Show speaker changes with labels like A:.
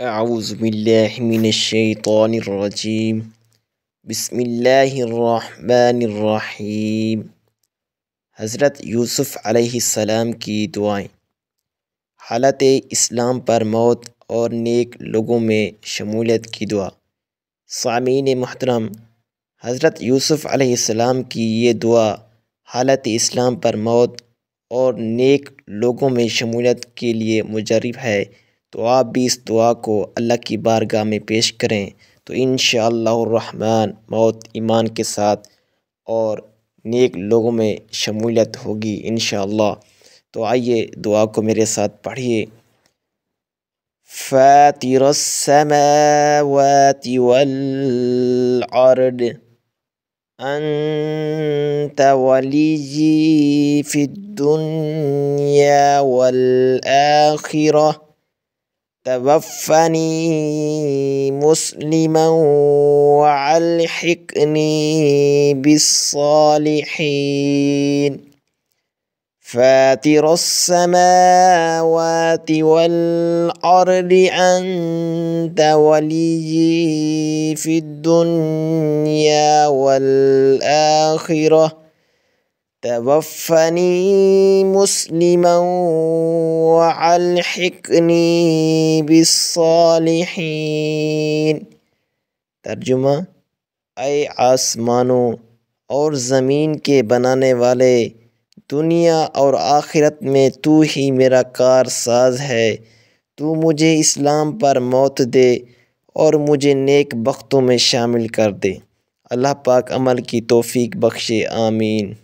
A: अऊज़ुबिल्लाहिमिनश्शैतानिर्रजीम बिस्मिल्लाहिर्रहमानिर्रहीम। हज़रत यूसुफ़ अलैहिस्सलाम की दुआएं। हालत इस्लाम पर मौत और नेक लोगों में शमूलियत की दुआ। सामीन मुहतरम, हज़रत यूसुफ़ अलैहिस्सलाम की ये दुआ हालत इस्लाम पर मौत और नेक लोगों में शमूलियत के लिए मुजर्रिब है, तो आप भी इस दुआ को अल्लाह की बारगाह में पेश करें तो इंशाअल्लाहुर्रहमान मौत ईमान के साथ और नेक लोगों में शमूलियत होगी इंशाअल्लाह। तो आइए दुआ को मेरे साथ पढ़िए। फ़ातिरस समावाति वल अर्द अंत वलिय्यी फ़िद दुन्या वल आखिरह तवफ़्फ़नी मुस्लिमन व अल्हिक़नी बिस्सालिहीन। फ़ातिरस समावाति वल अर्दि अंत वलिय्यी फ़िद दुन्या वल आखिरह तवफ़्फ़नी मुस्लिमन व अल्हिक़नी बिस्सालिहीन। तर्जुमा: ऐ आसमानों और ज़मीन के बनाने वाले, दुनिया और आखिरत में तू ही मेरा कारसाज है। तू मुझे इस्लाम पर मौत दे और मुझे नेक बख्तों में शामिल कर दे। अल्लाह पाक अमल की तौफ़ीक बख्शे, आमीन।